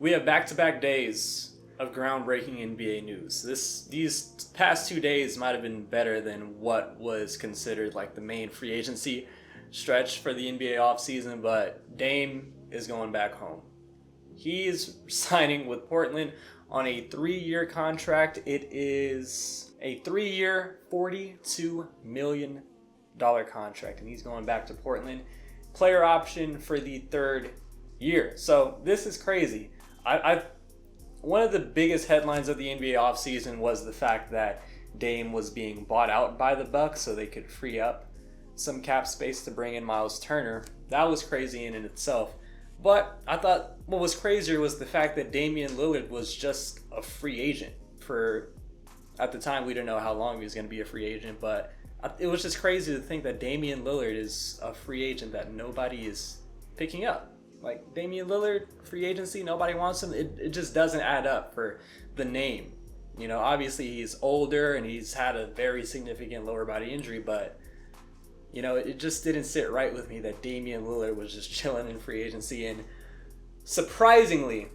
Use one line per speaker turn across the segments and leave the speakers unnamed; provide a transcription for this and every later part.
We have back-to-back days of groundbreaking NBA news. These past 2 days might have been better than what was considered like the main free agency stretch for the NBA offseason, but Dame is going back home. He is signing with Portland on a 3-year contract. It is a 3-year, $42 million contract, and he's going back to Portland. Player option for the 3rd year. So this is crazy. One of the biggest headlines of the NBA offseason was the fact that Dame was being bought out by the Bucks so they could free up some cap space to bring in Miles Turner. That was crazy in itself. But I thought what was crazier was the fact that Damian Lillard was just a free agent for, at the time we didn't know how long he was going to be a free agent, but it was just crazy to think that Damian Lillard is a free agent that nobody is picking up. Like, Damian Lillard, free agency, nobody wants him. It just doesn't add up for the name. You know, obviously he's older and he's had a very significant lower body injury, but, you know, it just didn't sit right with me that Damian Lillard was just chilling in free agency. And surprisingly,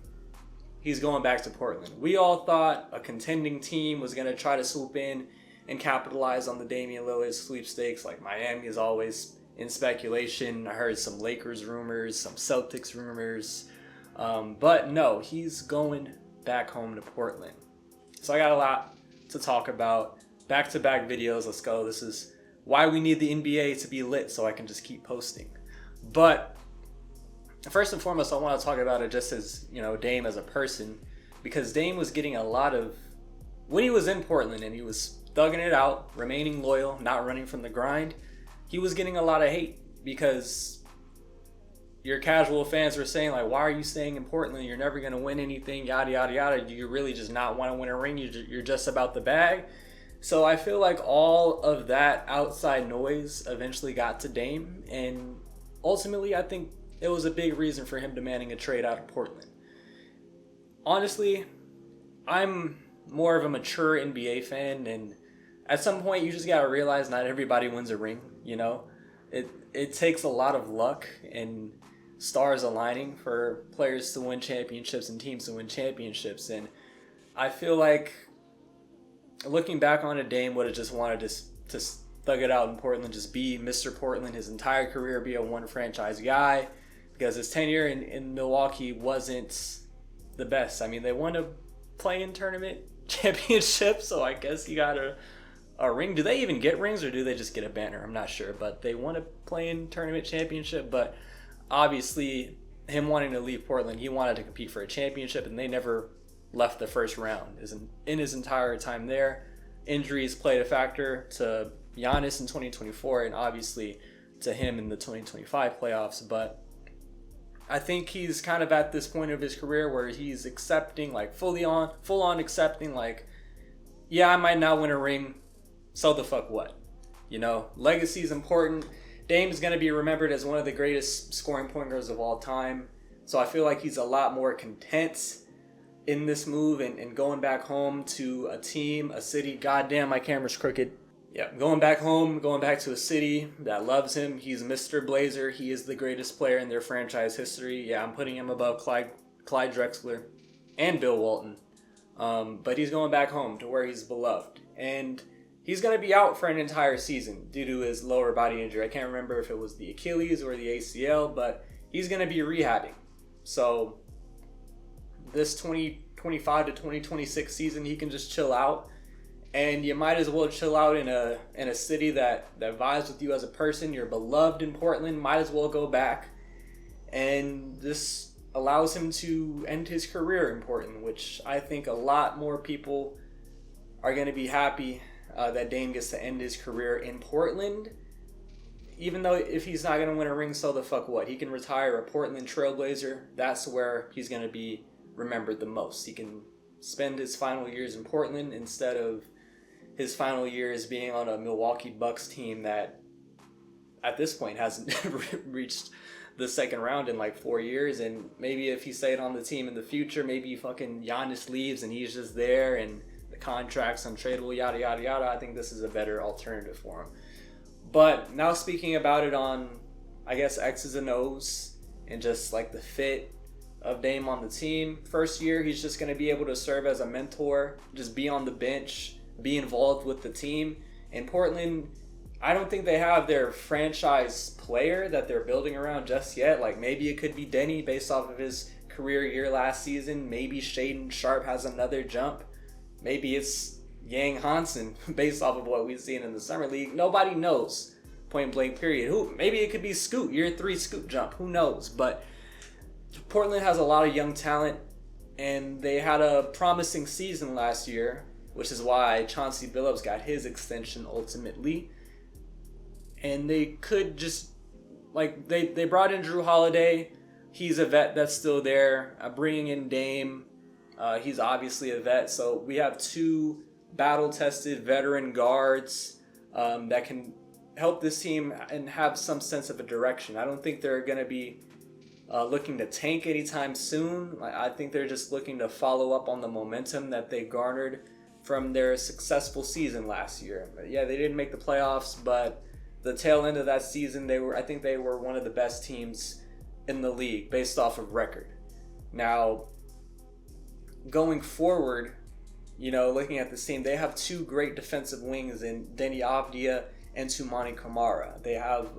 he's going back to Portland. We all thought a contending team was going to try to swoop in and capitalize on the Damian Lillard sweepstakes. Like, Miami is always in speculation. I heard some Lakers rumors, some Celtics rumors. But no, he's going back home to Portland. So I got a lot to talk about. Back-to-back videos. Let's go. This is why we need the NBA to be lit so I can just keep posting. But first and foremost, I want to talk about it just as, you know, Dame as a person. Because Dame was getting a lot of... When he was in Portland and he was thugging it out, remaining loyal, not running from the grind, he was getting a lot of hate because your casual fans were saying, like, why are you staying in Portland? You're never going to win anything, yada, yada, yada. Do you really just not want to win a ring? You're just about the bag? So I feel like all of that outside noise eventually got to Dame, and ultimately I think it was a big reason for him demanding a trade out of Portland. Honestly, I'm more of a mature NBA fan, and at some point you just gotta realize not everybody wins a ring. You know, it takes a lot of luck and stars aligning for players to win championships and teams to win championships. And I feel like, looking back on it, Dame would have just wanted to thug it out in Portland, just be Mr. Portland his entire career, be a one franchise guy, because his tenure in Milwaukee wasn't the best. I mean, they won a play-in tournament championship, so I guess he got a ring. Do they even get rings, or do they just get a banner? I'm not sure, but they won a play-in tournament championship. But obviously, him wanting to leave Portland, he wanted to compete for a championship, and they never left the first round. In his entire time there, injuries played a factor to Giannis in 2024, and obviously to him in the 2025 playoffs. But I think he's kind of at this point of his career where he's accepting, like, full on accepting, like, yeah, I might not win a ring, so the fuck what? You know, legacy is important. Dame's going to be remembered as one of the greatest scoring point guards of all time. So I feel like he's a lot more content in this move and going back home to a team, a city. Goddamn, my camera's crooked. Yeah, going back home, going back to a city that loves him. He's Mr. Blazer. He is the greatest player in their franchise history. Yeah, I'm putting him above Clyde Drexler and Bill Walton. But he's going back home to where he's beloved. And he's going to be out for an entire season due to his lower body injury. I can't remember if it was the Achilles or the ACL, but he's going to be rehabbing. So this 2025 to 2026 season, he can just chill out. And you might as well chill out in a city that vibes with you as a person. You're beloved in Portland. Might as well go back. And this allows him to end his career in Portland, which I think a lot more people are going to be happy that Dame gets to end his career in Portland. Even though if he's not going to win a ring, so the fuck what? He can retire a Portland Trailblazer. That's where he's going to be remembered the most. He can spend his final years in Portland instead of his final years being on a Milwaukee Bucks team that at this point hasn't reached the second round in like 4 years. And maybe if he stayed on the team in the future, maybe fucking Giannis leaves and he's just there and the contract's untradeable, yada, yada, yada. I think this is a better alternative for him. But now speaking about it on, I guess, X's and O's and just like the fit of Dame on the team. First year, he's just going to be able to serve as a mentor, just be on the bench, be involved with the team. In Portland, I don't think they have their franchise player that they're building around just yet. Like, maybe it could be Denny based off of his career year last season. Maybe Shaedon Sharpe has another jump. Maybe it's Yang Hansen based off of what we've seen in the summer league. Nobody knows, point blank period. Maybe it could be Scoot, year 3 Scoot jump. Who knows? But Portland has a lot of young talent, and they had a promising season last year, which is why Chauncey Billups got his extension ultimately. And they could just, like, they brought in Drew Holiday. He's a vet that's still there. Bringing in Dame, he's obviously a vet. So we have 2 battle-tested veteran guards that can help this team and have some sense of a direction. I don't think they're going to be looking to tank anytime soon. I think they're just looking to follow up on the momentum that they garnered from their successful season last year. Yeah, they didn't make the playoffs, but the tail end of that season, I think they were one of the best teams in the league based off of record. Now, going forward, looking at this team, they have 2 great defensive wings in Deni Avdija and Toumani Camara. They have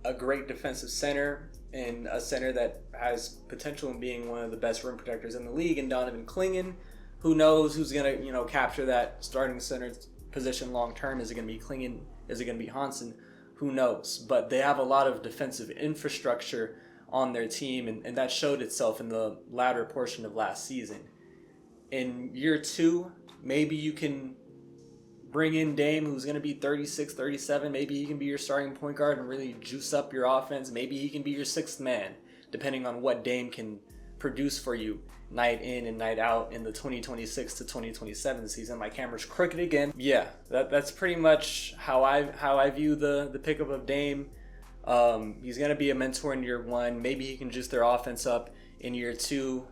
a great defensive center and a center that has potential in being one of the best rim protectors in the league, and Donovan Clingan. Who knows who's going to, capture that starting center position long term? Is it going to be Clingan? Is it going to be Hansen? Who knows? But they have a lot of defensive infrastructure on their team, and that showed itself in the latter portion of last season. In year 2, maybe you can bring in Dame, who's going to be 36, 37. Maybe he can be your starting point guard and really juice up your offense. Maybe he can be your 6th man, depending on what Dame can produce for you night in and night out in the 2026 to 2027 season. My camera's crooked again. Yeah, that's pretty much how I view the pickup of Dame. He's going to be a mentor in year 1. Maybe he can juice their offense up in year 2.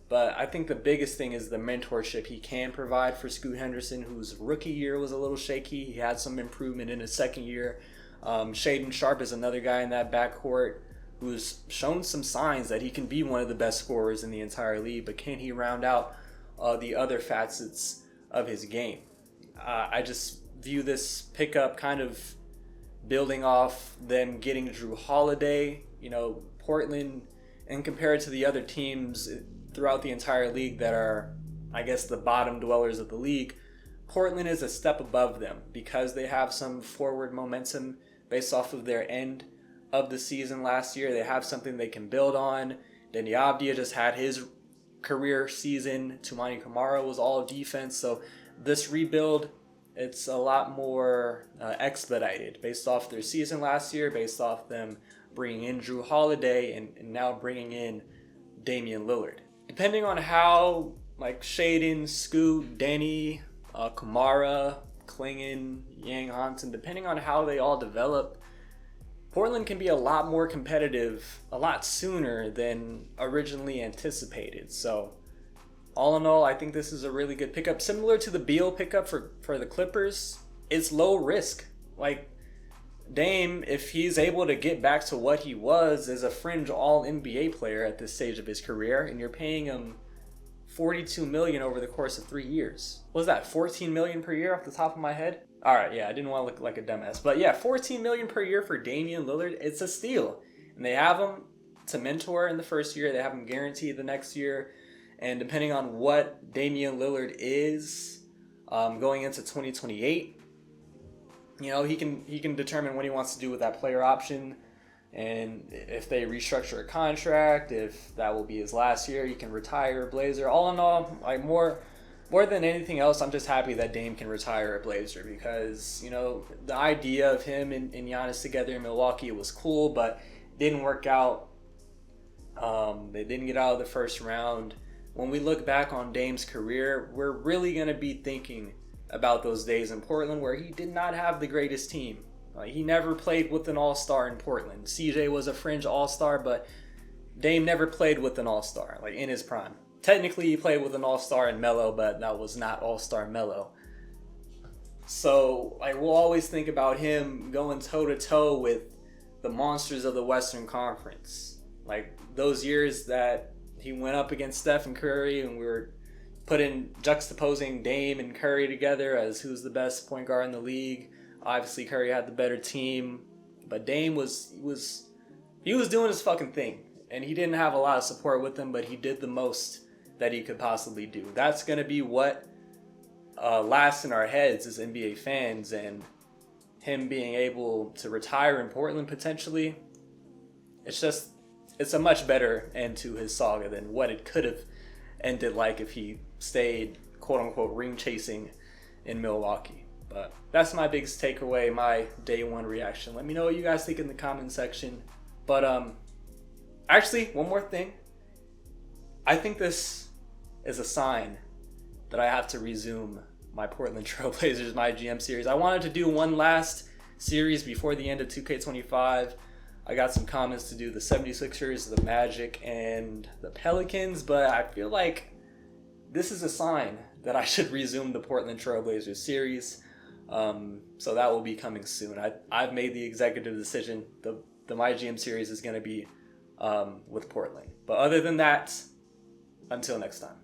But I think the biggest thing is the mentorship he can provide for Scoot Henderson, whose rookie year was a little shaky. He had some improvement in his second year. Shaedon Sharpe is another guy in that backcourt who's shown some signs that he can be one of the best scorers in the entire league, but can he round out the other facets of his game? I just view this pickup kind of building off them getting Drew Holiday. Portland, and compared to the other teams throughout the entire league that are, I guess, the bottom dwellers of the league, Portland is a step above them because they have some forward momentum based off of their end of the season last year. They have something they can build on. Deni Avdija just had his career season. Toumani Camara was all defense. So this rebuild, it's a lot more expedited based off their season last year, based off them bringing in Drew Holiday and now bringing in Damian Lillard. Depending on how, like, Shaedon, Scoot, Denny, Camara, Clingan, Yang Hansen, depending on how they all develop, Portland can be a lot more competitive a lot sooner than originally anticipated. So all in all, I think this is a really good pickup. Similar to the Beal pickup for the Clippers, it's low risk. Like, Dame, if he's able to get back to what he was as a fringe all-NBA player at this stage of his career, and you're paying him $42 million over the course of 3 years. What was that, $14 million per year off the top of my head? All right, yeah, I didn't want to look like a dumbass. But yeah, $14 million per year for Damian Lillard, it's a steal. And they have him to mentor in the first year. They have him guaranteed the next year. And depending on what Damian Lillard is going into 2028, he can determine what he wants to do with that player option, and if they restructure a contract, if that will be his last year, he can retire a Blazer. All in all, like, more than anything else, I'm just happy that Dame can retire a Blazer because the idea of him and Giannis together in Milwaukee was cool, but didn't work out. They didn't get out of the first round. When we look back on Dame's career, we're really going to be thinking about those days in Portland where he did not have the greatest team. He never played with an all-star in Portland. CJ was a fringe all-star, but Dame never played with an all-star, like, in his prime. Technically, he played with an all-star in Melo, but that was not all-star Melo. So, we'll always think about him going toe-to-toe with the monsters of the Western Conference. Like, those years that he went up against Steph and Curry, and we were juxtaposing Dame and Curry together as who's the best point guard in the league. Obviously, Curry had the better team, but Dame was doing his fucking thing, and he didn't have a lot of support with him, but he did the most that he could possibly do. That's gonna be what lasts in our heads as NBA fans, and him being able to retire in Portland potentially. It's a much better end to his saga than what it could have ended like if he stayed quote unquote ring chasing in Milwaukee. But that's my biggest takeaway, my day one reaction. Let me know what you guys think in the comment section. But actually, one more thing. I think this is a sign that I have to resume my Portland Trailblazers, my GM series. I wanted to do one last series before the end of 2K25. I got some comments to do the 76ers, the Magic, and the Pelicans, but I feel like this is a sign that I should resume the Portland Trailblazers series. So that will be coming soon. I've made the executive decision. The My GM series is going to be with Portland. But other than that, until next time.